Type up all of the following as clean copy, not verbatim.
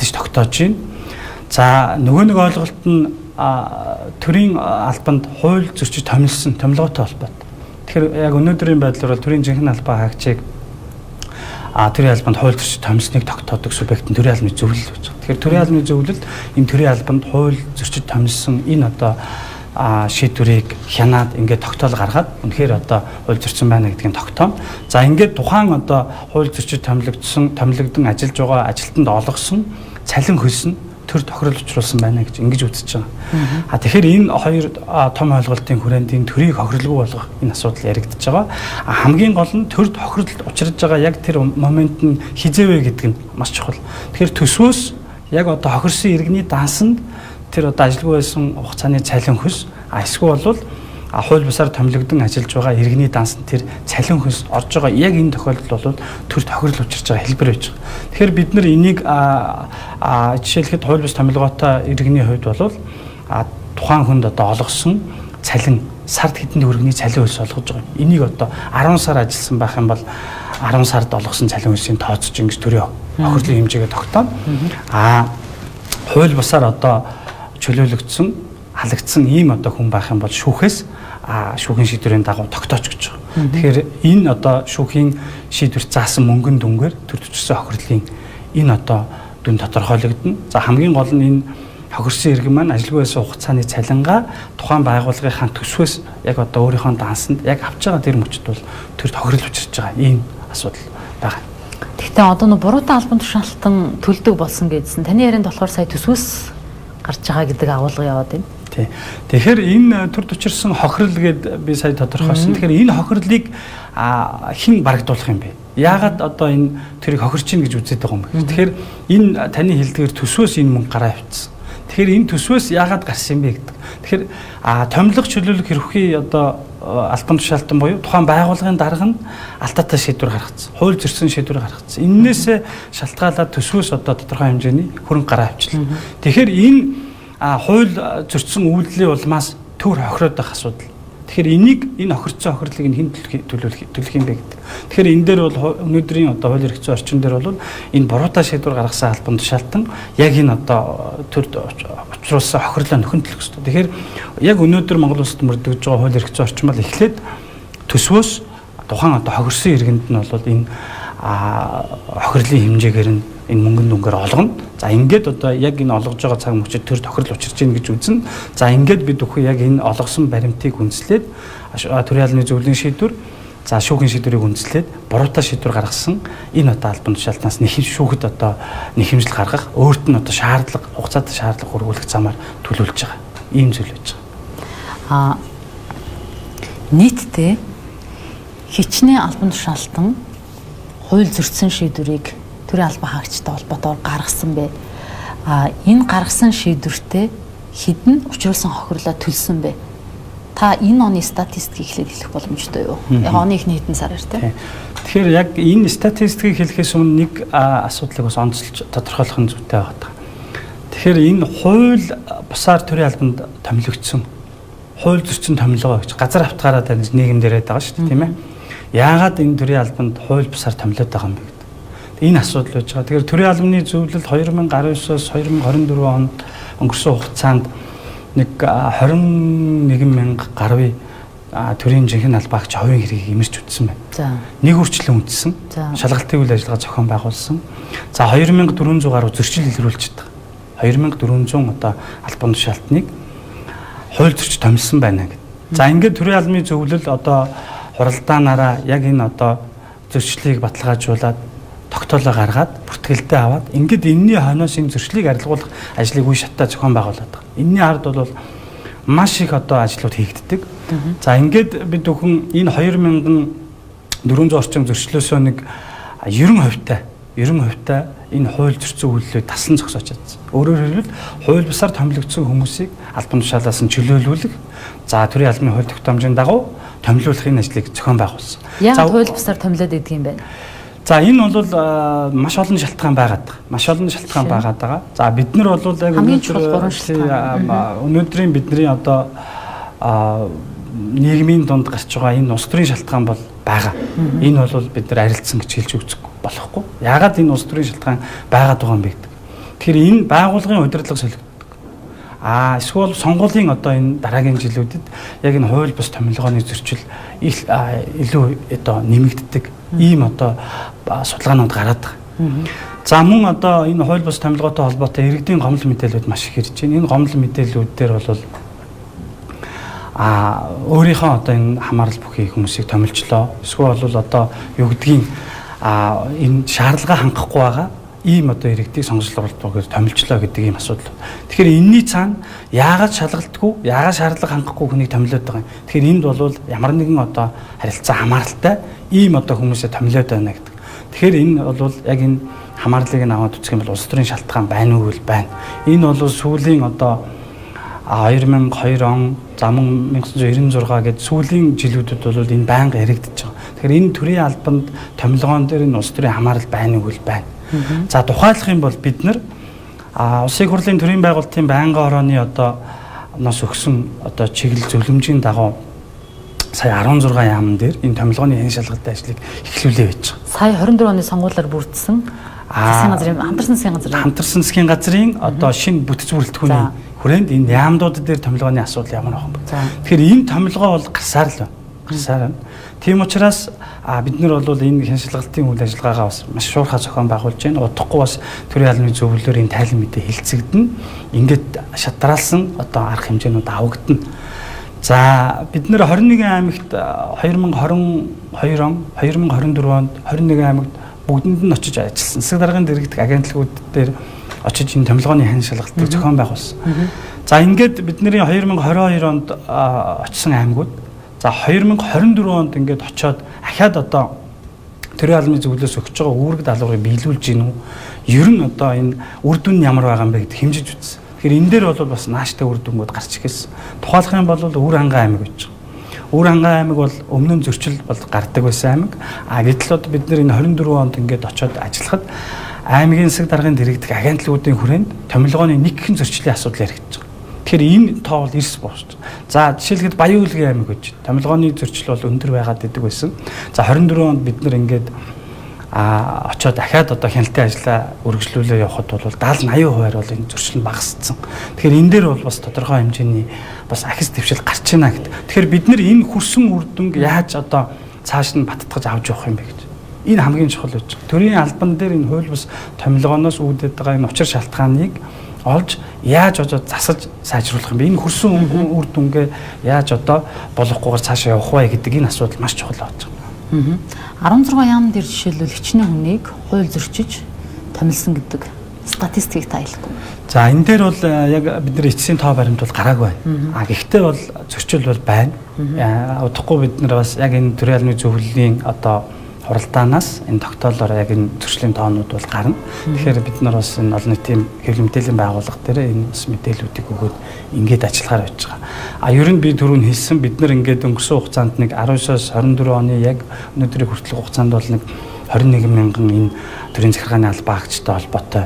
ажиллаж тогтоож байна. За нөгөө нэг ойлголт нь төрийн албанд хууль зөрчиж томилсон томилгоотой холбоотой. Тэгэхээр яг өнөөдрийн байдлаар төрийн жинхэнэ албан хаагчийг төрийн албанд хууль зөрчиж томилсныг тогтоодог субъект нь төрийн албаны зөвлөл гэж байна. Тэгэхээр төрийн албаны зөвлөлд энэ төрийн албанд хууль зөрчиж томилсон энэ одоо шийдвэрийг хянаад ингээд тогтоол гаргаад үнэхээр одоо хууль зөрчсөн байна гэдгийг тогтооно. За ингээд тухайн одоо хууль зөрчиж томилогдсон ажиллаж байгаа ажилтнанд олгосон цалин хөлс нь төр тохирол учруулсан байна гэж ингэж үзэж байгаа. Тэгэхээр энэ хоёр том ойлголтын хүрээнд энэ төрийг хохирлгүй болгох энэ асуудал яригдж байгаа. Хамгийн гол нь төр тохиролд учраж байгаа яг тэр момент нь хизээвэ гэдэг нь маш чухал. Тэгэхээр төсвөөс яг одоо хохирсон иргэний дансанд тэр одоо ажилгүй байсан хугацааны цалин хөлс эсвэл бол хууль бусаар томилогдсон ажиллаж байгаа иргэний дансанд тэр цалин хөлс орж байгаа яг энэ тохиолдолд бол төр тохирол учирч байгаа хэлбэр байж байгаа. Тэгэхээр бид нар энийг жишээлхэд хууль бус томилгоотой иргэний хувьд бол тухайн хүнд одоо олгосон цалин сард хэдэн төгрөгийн цалин хөлс олгож байгаа. Энийг одоо 10 сар ажилласан байх юм бол 10 сард олгосон цалин хөлсийг тооцож ингэж төрийн хохирлын хэмжээгээ тогтооно. Хууль бусаар одоо чөлөөлөгдсөн халагдсан ийм одоо хүн байх юм бол шүүхээс шүүхийн шийдвэрийн дагуу тогтооч гэж байгаа. Тэгэхээр энэ одоо шүүхийн шийдвэрт заасан мөнгөн дүнгээр төр төчсөн хохирлын энэ одоо дүн тодорхойлогдно. За хамгийн гол нь энэ хохирсон иргэн маань ажилгүй байсан хугацааны цалингаа тухайн байгууллагынхаа төсвөөс яг одоо өөрийнхөө дансанд яг авч байгаа тэр мөчд бол төр тохирол учирч байгаа ийм асуудал байна. Гэхдээ одоо нөө буруутай албан тушаалтан төлдөг болсон гэдсэн. Таны ярианд болохоор сая төсвөөс гарч байгаа гэдэг агуулга яваад байна. Тэгэхээр энэ төр тучирсан хохирол гэд би сая тодорхойлсон. Тэгэхээр энэ хохирлыг хэн барагдуулах юм бэ? Яагаад одоо энэ тэрийг хохирч ийн гэж үзээд байгаа юм бэ? Тэгэхээр энэ таны хэлдгээр төсвөөс энэ мөнгө гараа авчихсан. Тэгэхээр энэ төсвөөс яагаад гарсан юм бэ гэдэг. Тэгэхээр томилго чөлөөлөх хэрвээ одоо албан тушаалтан буюу тухайн байгууллагын дарга нь алдаатай шийдвэр гаргацсан. Хууль зөрчсөн шийдвэр гаргацсан. Иннээсээ шалтгаалаад төсвөөс одоо тодорхой хэмжээний хөрөнгө гараа авчлаа. Тэгэхээр энэ хууль зөрчсөн үйлдэлийн улмаас төр хохироод байх асуудал. Тэгэхээр энэ хохирцсон хохирлыг хэн төлөх юм бэ гэдэг. Тэгэхээр энэ дээр бол өнөөдрийн одоо хууль эрх зүйн орчин дээр бол энэ буруутай шийдвэр гаргасан албан тушаалтан яг энэ одоо төр учруулсан хохирлоо нөхөн төлөх ёстой. Тэгэхээр яг өнөөдөр Монгол улсад мөрдөгж байгаа хууль эрх зүйн орчин бол эхлээд төсвөөс тухайн одоо хохирсон иргэнд нь бол энэ хохирлын хэмжээгээр нь энэ мөнгөн дүнгээр олгоно. За ингээд одоо яг энэ олгож байгаа цаг мөчид төр тохирол учирч ийн гэж үзнэ. За ингээд бид өхөө яг энэ олгосон баримтыг үндэслээд төрийн албаны зөвлөлийн шийдвэр, за шүүхийн шийдвэрийг үндэслээд буруутай шийдвэр гаргасан энэ одоо албан тушаалтнаас шүүхэд одоо нэхэмжил гаргах, өөрт нь одоо шаардлага, хугацаатай шаардлага хөрвүүлэх замаар төлөвлөж байгаа. Ийм зүйл байж байгаа. Нийтдээ хичнээн албан тушаалтан хууль зөрчсөн шийдвэрийг төрийн албан хаагчтай холбоотойгоор гаргасан бэ. Энэ гаргасан шийдвэртээ хэдэн учруулсан хохирлоо төлсөн бэ? Та энэ оны статистикийг хэлэх боломжтой юу? Оны ихний хэдэн сараар тийм. Тэгэхээр яг энэ статистикийг хэлэхээс өмнө нэг асуудлыг бас онцлж тодорхойлох нь зүйтэй байгаа. Тэгэхээр энэ хууль бусаар төрийн албанд томилогдсон хууль зөрчсөн томилгоо гэж газар автгаараа таних нийгэмд яриад байгаа шүү дээ, тийм ээ. Яагаад энэ төрийн албанд хууль бусаар томилоод байгаа юм бэ гэдэг. Энэ асуудал байж байгаа. Тэгэхээр төрийн албаны зөвлөлд 2019-оос 2024 онд өнгөрсөн хугацаанд нэг 21,000 гаруй төрийн жинхэнэ албаагч хувийн хэргийг имэрч үтсэн байна. За. Нэг хүрчлэн үтсэн. Шалгалтын үйл ажиллагаа зохион байгуулсан. За 2,400 гаруй зөрчил илрүүлж байгаа. 2,400 одоо албан тушаалтныг хууль зөрчиж томилсон байна гэдэг. За ингээд төрийн албаны зөвлөл одоо хуралдаанаараа яг энэ одоо зөрчлийг баталгаажуулаад тогтоолоо гаргаад бүртгэлдээ аваад ингээд энэний хойноос энэ зөрчлийг арилгуулах ажлыг үе шаттай зохион байгуулад байгаа. Энэний ард бол маш их одоо ажлууд хийгддэг. За ингээд бид бүхэн энэ 2,400 орчим зөрчлөөсөө нэг 90% энэ хууль зөрчсөн үйлдэлийг тасан зогсоож чадсан. Өөрөөр хэлбэл хууль бусаар томилогдсон хүмүүсийг албан тушаалаас нь чөлөөлүүлэх, за төрийн албаны хууль тогтоомжийн дагуу томилуулах энэ ажлыг зохион байгуулсан. Яг хууль бусаар томилоод идэх юм байна. За энэ бол маш олон шалтгаан байгаад байгаа. За бид нар бол яг өнөөдрийн бидний одоо нийгмийн дунд гарч байгаа энэ улс төрийн шалтгаан бол байгаа. Энэ бол бид нар арилцсан гэж хэлж үзэх болохгүй. Яагаад энэ улс төрийн шалтгаан байгаад байгаа юм бэ гэдэг. Тэгэхээр энэ байгууллагын удирдлага солигддог. Эсвэл сонгуулийн одоо энэ дараагийн жилүүдэд яг энэ хууль бус томилгооны зөрчил илүү одоо нэмэгддэг ийм одоо судалгаанууд гараад байгаа. За мөн одоо энэ хууль бус томилгоотой холбоотой иргэдийн гомдол мэдээлэлүүд маш их ирж байна. Энэ гомдол мэдээллүүд дээр бол өөрийнхөө одоо энэ хамаарал бүхий хүмүүсийг томилжлоо. Эсвэл бол одоо юу гэдгийг энэ шаардлага хангахгүй байгаа ийм одоо иргэдийг сонгогчдод оролдохоор томилжлоо гэдэг ийм асуудал. Тэгэхээр энэний цаана яагаад шалгалтгүй, яагаад шаардлага хангахгүй хүнийг томилоод байгаа юм. Тэгэхээр энд бол ямар нэгэн одоо харилцаа хамааралтай ийм одоо хүмүүсээ томилоод байна гэдэг. Тэгэхээр энэ бол яг энэ хамаарлыг аваад үзэх юм бол улс төрийн шалтгаан байна уу байна. Энэ бол сүүлийн одоо 2002 он, за мөн 1996 гээд сүүлийн жилүүдэд бол энэ байнга яригдчихэж байгаа. Тэгэхээр энэ төрийн албанд томилгоон дээр энэ улс төрийн хамаарал байна уу байна. За тухайлах юм бол бид нар улсын хурлын төрийн байгуулалтын байнгын хорооны одоо нас өгсөн одоо чиглэл зөвлөмжийн дагуу сая 16 яамн дээр энэ томилгооны хэн шалгалтын ажлыг эхлүүлээ байж байгаа. Сая 24 оны сонгуулиар бүрдсэн засгийн газрын хамтарсан засгийн газрын одоо шинэ бүтэц бүрэлдэхүүний хүрээнд энэ яамдууд дээр томилгооны асуудал ямар байгаа юм бэ? Тэгэхээр энэ томилгоо бол гарсаар л байна. Гарсаар байна. Тийм учраас бид нар бол энэ хэн шалгалтын үйл ажиллагаагаа бас маш шуурхай зохион байгуулж байна. Удахгүй бас төрийн албаны зөвлөлөөр энэ тайлан мэдээ хэлцэгдэнэ. Ингээд шатраалсан одоо арга хэмжээнүүд авагдана. За бид нэр 21 аймагт 2022 он 2024 онд 21 аймагт бүгдэнд нь очиж ажилласан. Засаг даргын дэргэдэх агентлагууд дээр очиж энэ томилгооны хэн шалгалтыг зохион байгуулсан. За ингээд бидний 2022 онд очисон аймагуд за 2024 онд ингээд очиод ахаад одоо төрийн албаны зөвлөлөөс өгч байгаа үүрэг даалгаврыг биелүүлж гин үү? Ер нь одоо энэ үр дүн нь ямар байгаа юм бэ гэдгийг хэмжиж үзсэн. Тэгэхээр энэ дээр бол бас нааштай үр дүнгууд гарч ирсэн. Тухайлах юм бол Үр хангай аймаг гэж байна. Үр хангай аймаг бол өмнө нь зөрчил бол гардаг байсан аймаг. Гэтэл одоо бид нэр энэ 24 онд ингээд очиод ажиллахад аймгийн засаг даргын дэргэдэх агентлагуудын хүрээнд томилгооны нэг хэн зөрчлийн асуудал яригдж байгаа. Тэгэхээр энэ тоо бол эрс боосч. За жишээлхэд Баян-Өлгийн аймаг гэж томилгооны зөрчил бол өндөр байгаад идэг байсан. За 24 онд бид нар ингээд очиод дахиад одоо хяналтын ажлаа үргэлжлүүлээ явахад бол 70-80% бол энэ зөрчил нь багассан. Тэгэхээр энэ дээр бол бас тодорхой хэмжээний бас ахис дэвшил гарч байна гэдэг. Тэгэхээр бид нар энэ хүрсэн үр дүнг яаж одоо цааш нь баттгаж авч явах юм бэ гэж. Энэ хамгийн чухал гэж. Төрийн албан дээр энэ хууль бус томилгооноос үүдээд байгаа энэ учир шалтгааныг олж яаж одоо засаж сайжруулах юм бэ? Энэ хүрсэн үр дүнгээ яаж одоо болохгүйгээр цаашаа явах вэ гэдэг энэ асуудал маш чухал болж байна. 16 яамн дээр жишээлбэл хичнээн хүнийг хууль зөрчиж томилсон гэдэг статистикийг та хэлэхгүй. За энэ дээр бол яг бидний эцсийн тоо баримт бол гараагүй байна. Гэхдээ бол зөрчил бол байна. Удахгүй бид нар бас яг энэ төрийн албаны зөвлөлийн одоо хуралдаанаас энэ тогтоолоор яг энэ зөрчлийн тоонууд бол гарна. Тэгэхээр бид нар бас энэ олон нийтийн хэвлэл мэдээллийн байгууллага дээр энэ бас мэдээллүүдийг өгөөд ингээд ажиллахаар байж байгаа. Ер нь би түрүүн хэлсэн бид нар ингээд өнгөрсөн хугацаанд нэг 19-оос 24 оны яг өнөөдрийн хүртэлх хугацаанд бол нэг 21 мянган энэ төрийн захиргааны албан агчтай холбоотой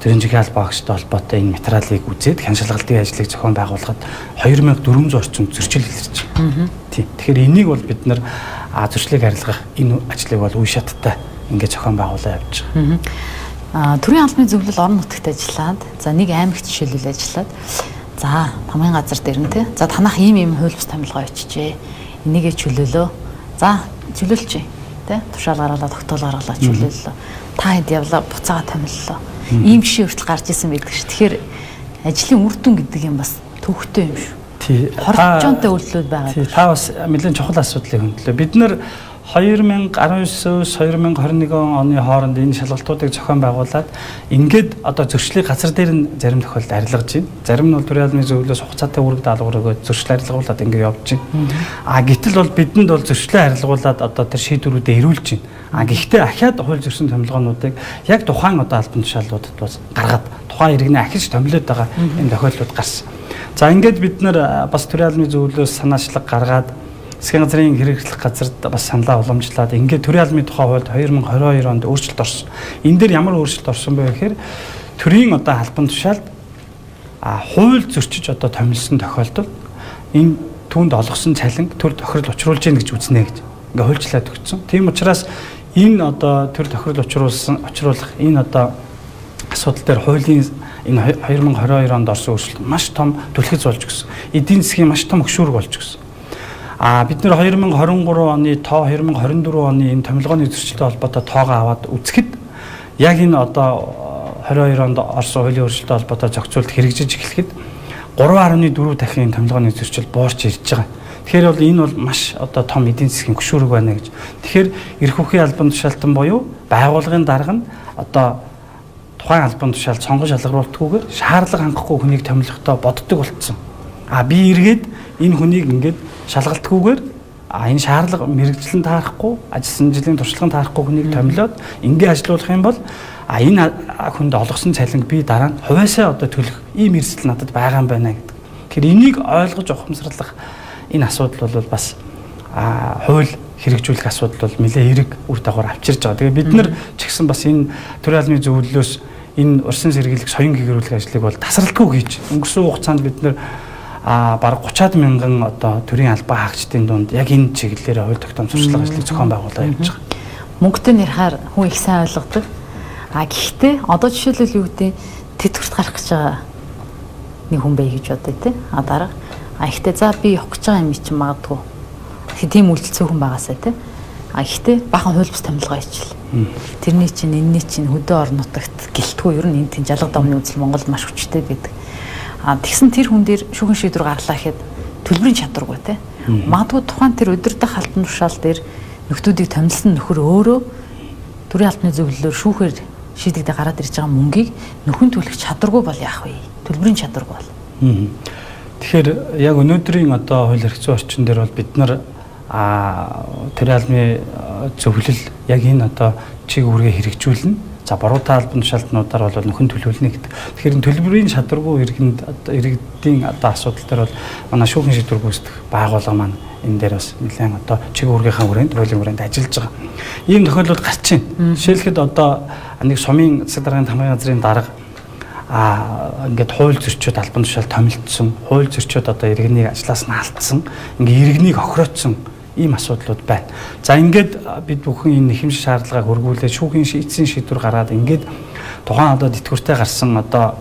төрийн жинхэнэ албан агчтай холбоотой энэ материалыг үзээд хэн шалгалтын ажлыг зохион байгуулахад 2400 орчим зөрчил илэрч байгаа. Тийм. Тэгэхээр энийг бол бид нар зөрчлийг харилцах энэ ажлыг бол үе шаттай ингээд зохион байгуулаад явж байгаа. Төрийн албаны зөвлөл орон нутагт ажиллаад за нэг аймагт жишээлбэл ажиллаад за хамгийн газар дээр нь тий. За танах ийм хууль бус томилгоо очижээ. Энийгээ чөлөөлөө. За чөлөөлчихье. Тий. Тушаал гаргалаа, тогтоол гаргалаа чөлөөллөө. Та хэд явлаа, буцаага томиллоо. Ийм жишээ хүртэл гарч исэн байдаг ш. Тэгэхээр ажлын үр дүн гэдэг юм бас төвхтэй юм шүү. Тий. Хоржоонтой үйлдэлүүд байгаа. Тий. Та бас нэлээд чухал асуудлыг хөндлөө. Бид нэр 2019-с 2021 оны хооронд энэ шалгалтуудыг зохион байгуулад ингээд одоо зөрчлийг газар дээр нь зарим тохиолдолд арилгаж байна. Зарим нь бол төрийн албаны зөвлөлөөс хугацаатай үүрэг даалгавар өгөөд зөрчил арилгуулад ингээд явж байна. Гэтэл бол бидэнд бол зөрчлөө арилгуулад одоо тэр шийдвэрүүдэд ирүүлж байна. Гэхдээ ахаад хууль зөрсөн томилгоонуудыг яг тухайн одоо албан тушаалуудад бас гаргаад тухайн иргэний ахиж томилоод байгаа энэ тохиолдлууд гарсан. За ингээд бид нар бас төрийн албаны зөвлөлөөс санаачлаг гаргаад засгийн газрын хэрэгжлэх газарт бас саналаа уламжлаад ингээд төрийн албаны тухай хуульд 2022 онд өөрчлөлт орсон. Энэ дээр ямар өөрчлөлт орсон бэ гэхээр төрийн одоо албан тушаалд хууль зөрчиж одоо томилсон тохиолдолд энэ түүнд олгосон цалинг төр тохирол учруулж гин гэж үзнэ гэж ингээд хуульчлаад өгсөн. Тийм учраас энэ одоо төр тохирол учруулах энэ одоо асуудал дээр хуулийн энэ 2022 онд орсон өөрчлөлт маш том түлхэц болж өгсөн. Эдийн засгийн маш том хөшүүрэг болж өгсөн. Бид нэр 2023 оны тоо 2024 оны энэ томилгооны зөрчилтэй холбоотой тоогоо аваад үзэхэд яг энэ одоо 22 онд орсон хуулийн өөрчлөлттэй холбоотой зохицуулт хэрэгжиж эхлэхэд 3.4 дахин томилгооны зөрчил буурч ирж байгаа. Тэгэхээр бол энэ бол маш одоо том эдийн засгийн хөшүүрэг байна гэж. Тэгэхээр эрх үхийн албан тушаалтан буюу байгууллагын дарга нь одоо тухайн албан тушаалд сонгон шалгаруултгүйгээр шаардлага хангахгүй хүнийг томилохдоо боддог болцсон. Би эргээд энэ хүнийг ингээд шалгалтгүйгээр энэ шаардлага мэрэгжлэн таарахгүй, ажилласан жилийн туршлагын таарахгүй хүнийг томилоод ингээ ажилуулах юм бол энэ хүнд олгосон цалинг би дараа нь хувьяасаа одоо төлөх ийм эрсдэл надад байгаа юм байна гэдэг. Тэгэхээр энийг ойлгож ухамсарлах энэ асуудал бол бас хууль хэрэгжүүлэх асуудал бол нэлээ эерэг үр дагавар авчирж байгаа. Тэгээ бид нар ч гэсэн бас энэ төрийн албаны зөвлөлөөс энэ урьдчилан сэргийлэх соён гэгэрүүлэх ажлыг бол тасралтгүй хийж өнгөрсөн хугацаанд бид нар бараг 30-аад мянган одоо төрийн албан хаагчдын дунд яг энэ чиглэлээр хууль тогтоом сурчлага ажлыг зохион байгуулаад явж байгаа. Мөнгөтэй нэрхээр хүн их сайн ойлгодог. Гэхдээ одоо жишээлбэл юу гэдэг тэтгэврт гарах гэж байгаа нэг хүн бай гэж бодъё те. Дараа ихтэй за би явах гэж байгаа юм чинь магадгүй. Тийм үйлдэл цөөхөн байгаасаа те. Гэхдээ бахан хууль бус томилгоо хийчихэл. Тэрний чинь энэний чинь хөдөө орон нутагт гэлтгүй ер нь энэ тийм жалга домны үзэл Монголд маш хүчтэй байдаг. Тэгсэн тэр хүн дээр шүүхийн шийдвэр гарлаа гэхэд төлбөрийн чадваргүй те. Магадгүй тухайн тэр өдөрдох албан тушаал дээр нөхдүүдийг томилсон нөхөр өөрөө төрийн албаны зөвлөлөөр шүүхээр шийдэгдээ гараад ирж байгаа мөнгийг нөхөн төлөх чадваргүй бол яах вэ? Төлбөрийн чадваргүй бол. Тэгэхээр яг өнөөдрийн одоо хууль эрх зүйн орчин дээр бол бид нар төрийн албаны зөвлөл яг энэ одоо чиг үүргээ хэрэгжүүлнэ. За буруутай албан тушаалтнуудаар бол нөхөн төлөвлөнө гэдэг. Тэгэхээр энэ төлбөрийн чадваргүй иргэдийн одоо асуудал дээр бол манай шүүхийн шийдвэр гүйцэтгэх байгууллага маань энэ дээр бас нэлээд одоо чиг үүргийнхаа хүрээнд хуулийн хүрээнд ажиллаж байгаа. Ийм тохиолдол гарч байна. Жишээлхэд одоо нэг сумын засаг даргын тамгын газрын дарга ингээд хууль зөрчиөд албан тушаал томилдсон, хууль зөрчиөд одоо иргэнийг ажлаас нь алдсан, ингээд иргэнийг хохироцсон ийм асуудлууд байна. За ингээд бид бүхэн энэ нэхэмж шаардлагыг хөргүүлээд шүүхийн эцсийн шийдвэр гаргаад ингээд тухайн одоо тэтгэвртэй гарсан одоо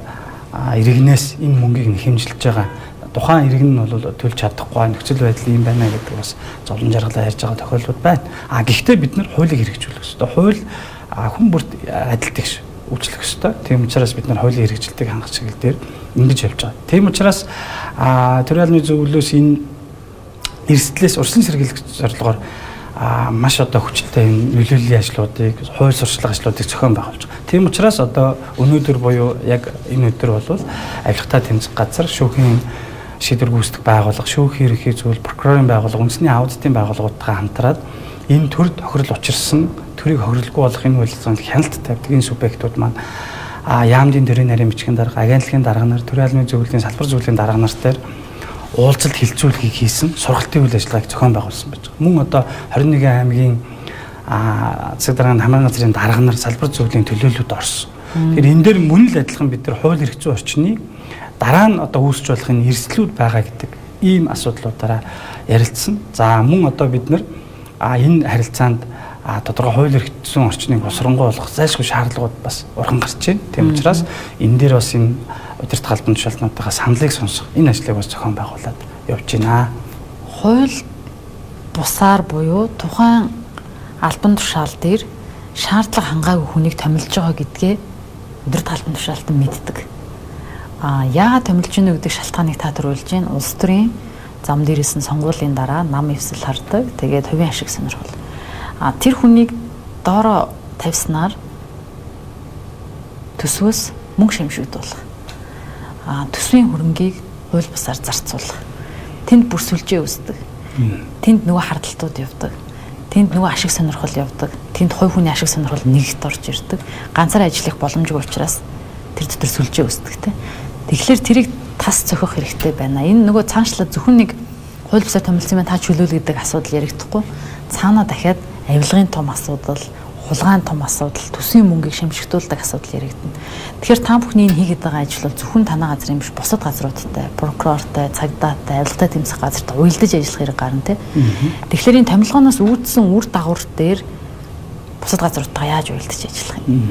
иргэнээс энэ мөнгийг нэхэмжилж байгаа. Тухайн иргэн нь бол төлж чадахгүй нөхцөл байдал юм байна гэдэг бас зовлон жаргалаа ярьж байгаа тохиолдлууд байна. Гэхдээ бид нар хуулийг хэрэгжүүлэх ёстой. Хууль хүн бүрт адилтгийх үйлчлэх ёстой. Тийм учраас бид нар хуулийн хэрэгжилтийг хангах чиглэл дээр ингэж явж байгаа. Тийм учраас төрийн албаны зөвлөлөөс энэ эрсдлээс урьдчилан сэргийлэх зорилгоор маш одоо хүчтэй нөлөөллийн ажлуудыг, хууль сурчлага ажлуудыг зохион байгуулж байгаа. Тийм учраас одоо өнөөдөр буюу яг энэ өдөр бол авилгатай тэмцэх газар, шүүхийн шийдвэр гүйцэтгэх байгууллага, шүүхийн ерөнхий зөвлөл, прокурорын байгууллага, үндэсний аудитын байгууллагуудтай хамтраад энэ төр тохирол учирсан төрийг хохирлгүй болох энэ үйлчлэгэнд хяналт тавьдаг энэ субъектууд маань яамдын төрийн нарийн бичгийн дарга, агентлагийн дарга нар, төрийн албаны зөвлөлийн салбар зөвлөлийн дарга нар дээр уулзалт хилцүүлгийг хийсэн, сургалтын үйл ажиллагааг зохион байгуулсан байж байгаа. Мөн одоо 21 аймгийн засаг даргын хамрын газрын дарга нар салбар зөвлөлийн төлөөлөлд орсон. Тэгэхээр энэ дээр мөн л адилхан бид нар хууль эрх зүйн орчныг дараа нь одоо үүсч болох энэ эрсдлүүд байгаа гэдэг ийм асуудлуудаараа ярилцсан. За мөн одоо бид нар энэ харилцаанд тодорхой хууль эрх зүйн орчныг босронгуй болгох зайлшгүй шаардлагууд бас урхан гарч байна. Тийм учраас энэ дээр бас энэ удирдах албан тушаалтнуудаа саналыг сонсох энэ ажлыг бас зохион байгуулад явж байна. Хууль бусаар буюу тухайн албан тушаал дээр шаардлага хангаагүй хүнийг томилж байгаа гэдгээ удирдах албан тушаалтан мэддэг. Яагаад томилж гинэ гэдэг шалтгааныг та төрүүлж гин улс төрийн зам дээрээс нь сонгуулийн дараа нам эвсэл хардаг. Тэгээд хувийн ашиг сонирхол. Тэр хүнийг доороо тавьснаар төсвөөс мөнгө шимшигдүүлэх. Төсвийн хөрөнгийг хууль бусаар зарцуулах. Тэнд бүрсүүлжээ үүсдэг. Тэнд нөгөө хардталтууд явдаг. Тэнд нөгөө ашиг сонирхол явдаг. Тэнд хувь хүний ашиг сонирхол нэгт орж ирдэг. Ганцаараа ажиллах боломжгүй учраас тэр дотор сүлжээ үүсдэг. Тэгэхээр тэрийг тас зохих хэрэгтэй байна. Энэ нөгөө цаашлаад зөвхөн нэг хууль бусаар томилсон юм та чөлөөл гэдэг асуудал яригдахгүй. Цаанаа дахиад авилгын том асуудал, хулгайн том асуудал, төсвийн мөнгийг шимшигдүүлдэг асуудал яригдана. Тэгэхээр та бүхний энэ хийгээд байгаа ажил бол зөвхөн танай газрын биш, бусад газруудтай, прокурортой, цагдаатай, авилгатай тэмцэх газартай уялдаж ажиллах хэрэг гарна тий. Тэгэхээр энэ томилгооноос үүдсэн үр дагавар дээр бусад газруудтай яаж уялдаж ажиллах юм?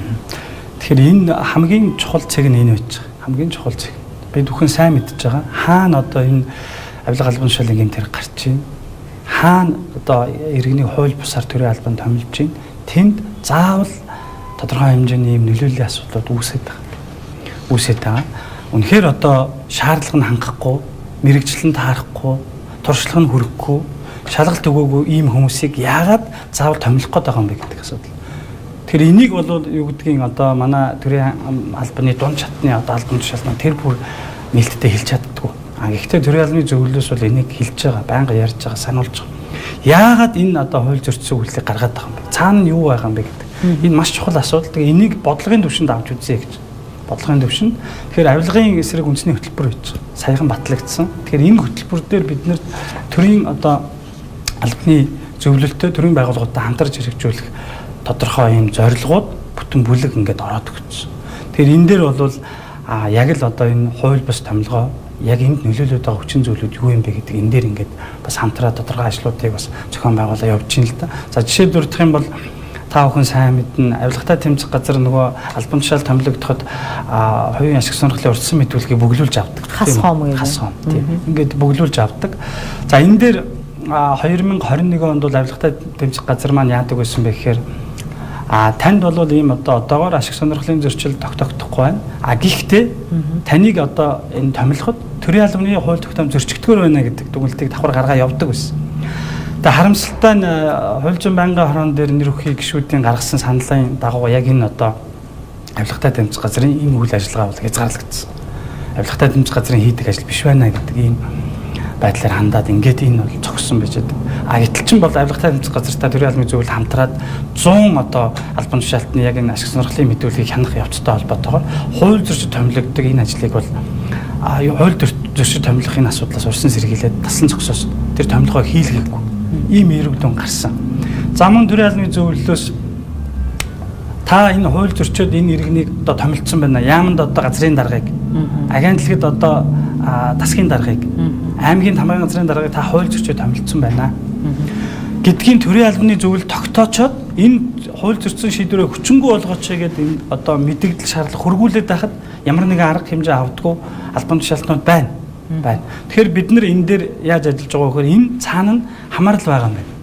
Тэгэхээр энэ хамгийн чухал цэг нь энэ байж байгаа. Хамгийн чухал цэг. Бид бүхэн сайн мэдж байгаа. Хаана одоо энэ авилга албан тушаалын гэмт хэрэг гарч байна? Хаана одоо иргэний хууль бусаар төрийн албанд томилж байна? Тэнд заавал тодорхой хэмжээний юм нөлөөллийн асуудлууд үүсэж байгаа. Үнэхээр одоо шаардлага нь хангахгүй, мэрэгжил нь таарахгүй, туршлага нь хүрэхгүй, шалгалт өгөөгүй ийм хүмүүсийг яагаад заавал томилох гээд байгаа юм бэ гэдэг асуудал. Тэгэхээр энийг бол юу гэдгийг одоо манай төрийн албаны дунд чатны одоо албан тушаална тэр бүр нээлттэй хэлж чаддгүй. Гэхдээ төрийн албаны зөвлөлөөс бол энийг хэлж байгаа, байнга ярьж байгаа, сануулж байгаа. Яагаад энэ одоо хууль зөрчсөн үйлдэлийг гаргаад байгаа юм бэ? Цаана нь юу байгаа юм бэ гэдэг. Энэ маш чухал асуудал. Тэгээ энийг бодлогын төвшөнд авч үзье гэж. Бодлогын төвшөнд. Тэгэхээр авилгын эсрэг үндэсний хөтөлбөр байж байгаа. Саяхан батлагдсан. Тэгэхээр энэ хөтөлбөр дээр бид нэр төрийн одоо албаны зөвлөлтөй төрийн байгууллагуудтай хамтарч хэрэгжүүлэх тодорхой юм зорилгууд бүтэн бүлэг ингээд ороод өгсөн. Тэгэхээр энэ дээр бол яг л одоо энэ хууль бус томилгоо яг энд нөлөөлөд байгаа хүчин зүйлүүд юу юм бэ гэдэг энэ дээр ингээд бас хамтраа тодорхой ажлуудыг бас зохион байгуулалт явуулж байна л да. За жишээ дурдах юм бол та бүхэн сайн мэднэ авилгатай тэмцэх газар нөгөө албан тушаал томилогдоход хувийн ашиг сонирхлын урьдчилан мэдүүлгийг бөглүүлж авдаг. Хас хоом гэдэг. Хас хоом тийм. Ингээд бөглүүлж авдаг. За энэ дээр 2021 онд бол авилгатай тэмцэх газар маань яадаг байсан бэ гэхээр танд бол ийм одоо одоогоор ашиг сонирхлын зөрчил тогтоогдохгүй байна. Гэхдээ таныг одоо энэ томилоход төрийн албаны хууль тогтоом зөрчигдгөр байна гэдэг дүгнэлтийг давхар гаргаа явдаг байсан. Тэгээ харамсалтай нь хууль зүйн байнгын хорон дээр нэр өгөхийг гишүүдийн гаргасан саналын дагуу яг энэ одоо авилгатай тэмцэх газрын энэ үйл ажиллагаа бол хязгаарлагдсан. Авилгатай тэмцэх газрын хийдэг ажил биш байна гэдэг ийм байдлаар хандаад ингээд энэ бол зогссон байж байгаа. Гэтэл чин бол авилгатай тэмцэх газартаа төрийн албаны зөвлөл хамтраад 100 одоо албан тушаалтны яг энэ ашиг сонирхлын мэдүүлгийг хянах явцтай холбоотойгоор хууль зөрчил томилогддог энэ ажлыг бол хууль зөрчил томилохын асуудлаас урьсан сэргийлээд таслан зогсоос тэр томилгоо хийлгээгүй. Ийм эргүүдэн гарсан. Замун төрийн албаны зөвлөлөөс та энэ хууль зөрчөөд энэ иргэнийг одоо томилдсон байна. Яаманд одоо газрын даргаыг, агентлагд одоо тасгийн даргаыг, аймгийн тамгын газрын даргаыг та хууль зөрчөөд томилдсон байна. Гэдгийн төрийн албаны зөвлөл тогтоочоод энэ хууль зөрчсөн шийдвэрээ хүчингү болгооч гэдэг энэ одоо мэдээлэл шаардлага хөргүүлээд байхад ямар нэгэн арга хэмжээ авдаггүй албан тушаалтнууд байна. Тэгэхээр бид нар энэ дээр яаж ажиллаж байгаа вэ гэхээр энэ цаана нь хамаарал байгаа юм байна.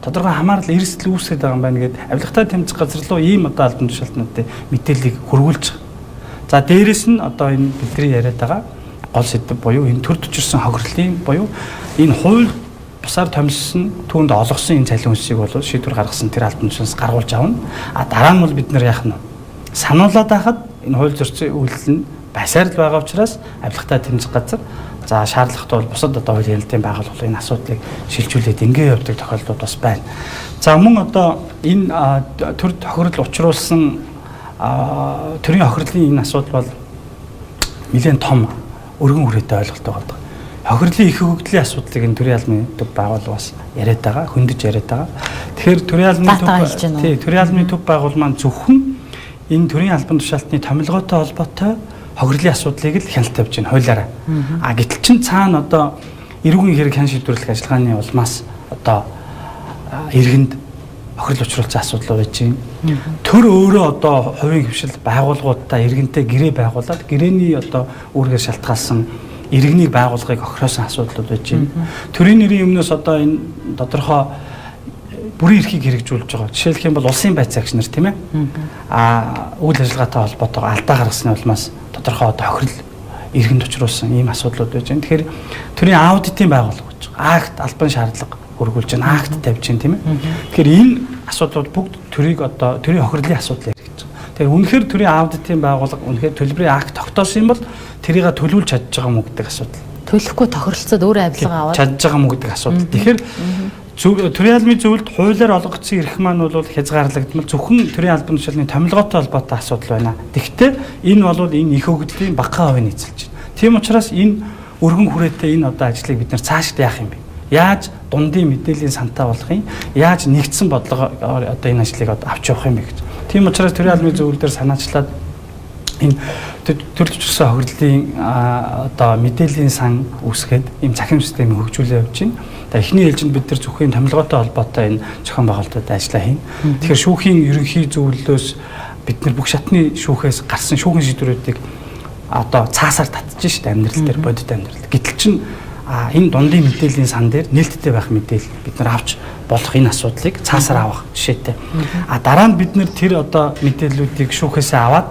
Тодорхой хамаарал эрсдэл үүсгэж байгаа юм байна гэдэг авилгатай тэмцэх газар руу ийм одоо албан тушаалтнуудын мэдээллийг хөргүүлж байгаа. За дээрэс нь одоо энэ бидний яриад байгаа гол сэдэв буюу энэ төр төчирсөн хохирлын буюу энэ хууль бусаар томилсон түүнд олгосон энэ цалин үнсийг бол шийдвэр гаргасан тэр албан тушаалаас гаргуулж авна. Дараа нь бол бид нар яах нь сануулад байхад энэ хууль зөрчсөн үйлдэл нь байсаар л байгаа учраас авилгатай тэмцэх газар за шаардлагатай бол бусад одоо хуулийн хяналтын байгууллага энэ асуудлыг шилжүүлээд ингээ явдаг тохиолдлууд бас байна. За мөн одоо энэ төр хохирол учруулсан төрийн хохирлын энэ асуудал бол нэлээд том өргөн хүрээтэй ойлголт байгаа. Хохирлын их хөгжлийн асуудлыг энэ төрийн албаны төв байгууллага бас яриад байгаа, хөндөж яриад байгаа. Тэгэхээр төрийн албаны төв байгууллага маань зөвхөн энэ төрийн албан тушаалтны томилгоотой холбоотой хохирлын асуудлыг л хяналт тавьж байна хуулиараа. Гэтэл чин цаана одоо эрүүгийн хэрэг хян шийдвэрлэх ажиллагааны улмаас одоо иргэнд хохирол учруулсан асуудал байж байна. Төр өөрөө одоо хувийн хвшил байгууллагуудтай иргэнтэй гэрээ байгуулад гэрээний одоо үүргээр шалтгаалсан иргэний байгууллагыг хохироосон асуудлууд байж байна. Төрийн нэрийн өмнөөс одоо энэ тодорхой бүрийн эрхийг хэрэгжүүлж байгаа. Жишээлх юм бол улсын байцаагч нар тийм ээ. Үйл ажиллагаатай холбоотойгоо алдаа гаргасны улмаас тодорхой одоо хохирол иргэнд учруулсан ийм асуудлууд байж байна. Тэгэхээр төрийн аудитын байгууллага гэж байгаа. Акт албан шаардлага хөргүүлж байна. Акт тавьж байна тийм ээ. Тэгэхээр энэ асуудлууд бүгд төрийг одоо төрийн хохирлын асуудал яригдж байгаа. Тэгэхээр үнэхээр төрийн аудитын байгууллага үнэхээр төлбөрийн акт тогтоосон юм бол тэрийг төлөвлөж чадж байгаа мó гэдэг асуудал. Төлөхгүй тохиролцоод өөрөө авилга аваад чадж байгаа мó гэдэг асуудал. Тэгэхээр төрийн албаны зөвлөлд хуулиар олгогдсон эрх маань бол хязгаарлагдмал зөвхөн төрийн албан тушаалны томилгоотой холбоотой асуудал байна. Тэгэхдээ энэ бол энэ их хөгжлийн багахан хувийг нийцэлж байна. Тийм учраас энэ өргөн хүрээтэй энэ одоо ажлыг бид нар цаашд яах юм бэ? Яаж дундын мэдээллийн сантаа болгох юм? Яаж нэгдсэн бодлого одоо энэ ажлыг одоо авч явах юм бэ гэж. Тийм учраас төрийн албаны зөвлөлдөр санаачлаад энэ төр төчирсөн хохирлын одоо мэдээллийн сан үүсгээд ийм захим системийг хөгжүүлээ явж байна. Эхний ээлжинд бид нар зөвхөн томилгоотой холбоотой энэ зохион байгуулалтад ажиллаа хийнэ. Тэгэхээр шүүхийн ерөнхий зөвлөлөөс бид нар бүх шатны шүүхээс гарсан шүүхийн шийдвэрүүдийг одоо цаасаар татчих шүү дээ амьдрал дээр бодит амьдрал. Гэтэл чин энэ дундын мэдээллийн сан дээр нээлттэй байх мэдээлэл бид нар авч болох энэ асуудлыг цаасаар авах жишээтэй. Дараа нь бид нар тэр одоо мэдээллүүдийг шүүхээсээ аваад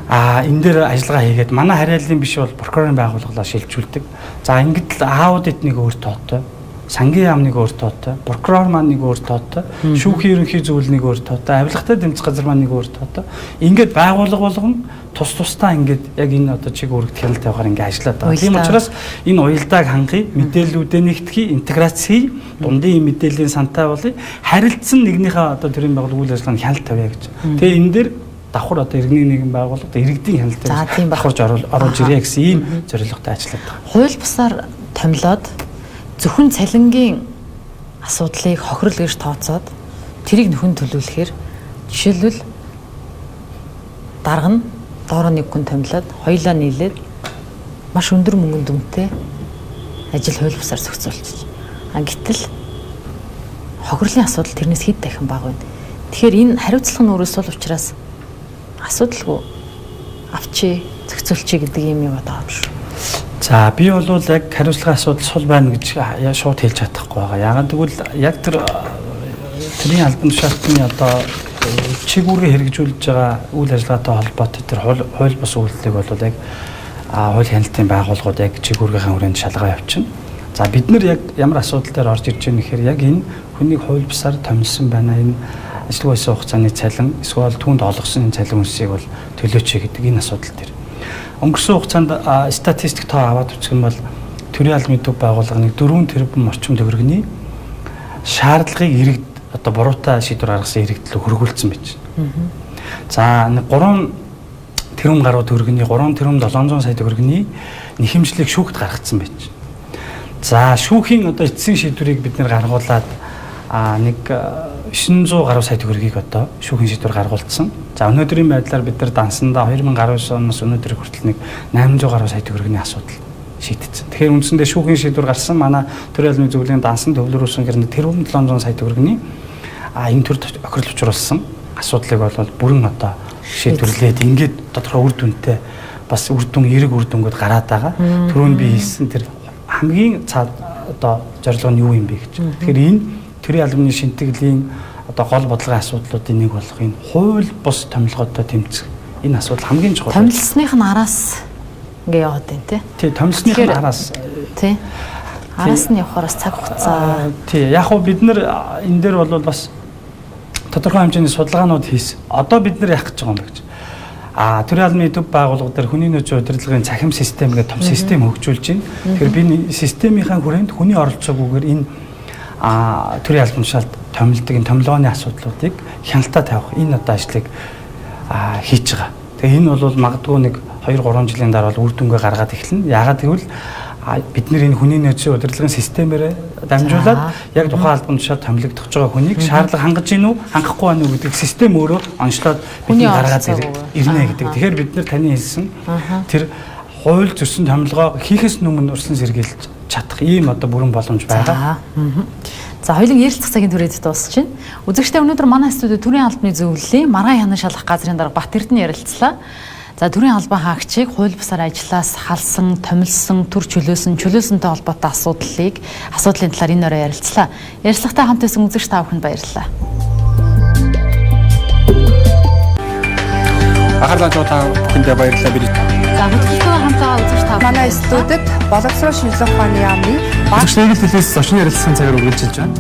энэ дээр ажиллагаа хийгээд манай хариаллын биш бол прокурорын байгууллагаа шилжүүлдэг. За ингээд л аауд эднийг өөр тоотой, сангийн яамныг өөр тоотой, прокурор маань нэг өөр тоотой, шүүхийн ерөнхий зөвлөлийг өөр тоотой, авилгатай дэмжих газар маань нэг өөр тоотой. Ингээд байгууллага болгон тус тусдаа ингээд яг энэ одоо чиг үүрэгт хяналт явахаар ингээд ажиллаад байгаа. Тийм учраас энэ уялдааг хангая, мэдээллүүдээ нэгтгэе, интеграци, дундын мэдээллийн сантай болъё, харилцсан нэгнийхээ одоо төрийн байгууллага үйл ажиллагаанд хяналт тавья гэж. Тэгээ энэ дээр давхар одоо иргэний нэгэн байгууллага иргэдийн хяналтыг давхарж оруулж ирээ гэсэн ийм зорилготой ажиллаад байгаа. Хууль бусаар томилоод зөвхөн цалингийн асуудлыг хохирол гэж тооцоод тэрийг нөхөн төлөвлөхээр жишээлбэл дарга нь доороо нэг хүн томилоод хоёулаа нийлээд маш өндөр мөнгөнд дүнтэй ажил хууль бусаар зохицуулчих. Гэтэл хохирлын асуудал тэрнээс хэд дахин бага байна. Тэгэхээр энэ хариуцлага нь өөрөөс бол учраас асуудалгүй авчи зохицуулчих гэдэг юм яваад байгаа юм шүү. За би бол яг хариуцлагын асуудал сул байна гэж шууд хэлж чадахгүй байгаа. Яагаад гэвэл яг тэрийн албан тушаалтны одоо чиг үүргээ хэрэгжүүлж байгаа үйл ажиллагаатай холбоотой тэр хууль бус үйлдэлийг бол яг хууль хяналтын байгууллагууд яг чиг үүргийнхаа хүрээнд шалгаа явуулчихна. За бид нар яг ямар асуудал дээр орж ирж байгаа нэхээр яг энэ хүнийг хууль бусаар томилсон байна. Энэ ажилтны байсан хугацааны цалин эсвэл түүнд олгосон цалин үнсийг бол төлөөч гэдэг энэ асуудал дээр. Өнгөрсөн хугацаанд статистик тоо аваад үзэх юм бол төрийн албаны төв байгууллагын 4 тэрбум орчим төгрөгийн шаардлагыг иргэд одоо буруутай шийдвэр гаргасан иргэд рүү хөргүүлсэн байж байна. За 3 тэрбум гаруй төгрөгийн 3 тэрбум 700 сая төгрөгийн нэхэмжлийг шүүхт гаргацсан байж байна. За шүүхийн одоо эцсийн шийдвэрийг бид нэр гаргуулад нэг 900 гаруй сая төгрөгийг одоо шүүхийн шийдвэр гаргуулсан. За өнөөдрийн байдлаар бид нар дансандаа 2019 оноос өнөөдөр хүртэл нэг 800 гаруй сая төгрөгийн асуудал шийдэгдсэн. Тэгэхээр үндсэндээ шүүхийн шийдвэр гарсан манай төрийн албаны зөвлөлийн дансан төвлөрүүлсэн гэрнэ тэрбум 700 сая төгрөгийн энэ төр тохирол учруулсан асуудлыг бол бүрэн одоо шийдвэрлээд ингээд тодорхой үр дүнтэй бас үр дүн эерэг үр дүнгууд гараад байгаа. Түрүүнд би хэлсэн тэр хамгийн цаад одоо зорилго нь юу юм бэ гэж. Тэгэхээр энэ төрийн албаны шинтгэлийн одоо гол бодлогын асуудлуудын нэг болох энэ хууль бус томилгоотой тэмцэх энэ асуудал хамгийн чухал. Томилсных нь араас ингээ яваад байна тий. Томилсных нь араас тий. Араас нь явахаар бас цаг хугацаа. Тий. Яг хөө бид нар энэ дээр бол бас тодорхой хэмжээний судалгаанууд хийсэн. Одоо бид нар яах гэж байгаа юм бэ гэж. Төрийн албаны төв байгууллага дээр хүний нөөцийн удирдлагын цахим систем гэдэг том систем хөгжүүлж байна. Тэгэхээр би системийнхаа хүрээнд хүний оролцоогүйгээр энэ төрийн албан тушаалд томилдог энэ томилгооны асуудлуудыг хяналтаа тавих энэ одоо ажлыг хийж байгаа. Тэгээ энэ бол магадгүй нэг 2-3 жилийн дараа бол үр дүнгээ гаргаад эхэлнэ. Яагаад гэвэл бид нэр энэ хүний нөөцийн удирдлагын системээр дамжуулаад яг тухайн албан тушаалд томилогдож байгаа хүнийг шаардлага хангаж гин үү, хангахгүй байна уу гэдэг систем өөрөө онцлоод бидний гаргаад ирнэ гэдэг. Тэгэхээр бид нар таны хэлсэн тэр хууль зөрсөн томилгоо хийхээс өмнө урьдчилан сэргийлж чадах ийм одоо бүрэн боломж байгаа. За хоёулын ярилцах цагийн түрээд дуусч байна. Үзэгчдээ өнөөдөр манай студид төрийн албаны зөвлөлийн маргаан хянан шалгах газрын дарга Бат Эрдэнэ ярилцлаа. За төрийн албан хаагчийг хууль бусаар ажиллаас халсан, томилсон, төр чөлөөсөнтэй холбоотой асуудлын талаар энэ өрөө ярилцлаа. Ярилцлагатай хамт байсан үзэгч та бүхэнд баярлалаа. Ахарлаа та бүхэндээ баярлалаа. За хөтөлбөртэй хамтаа үзэгч та манай студид боловсрол шинжилгээ ухааны яамны багш нэгэл төлөөс зочин ярилцсан цагаар үргэлжилж байна.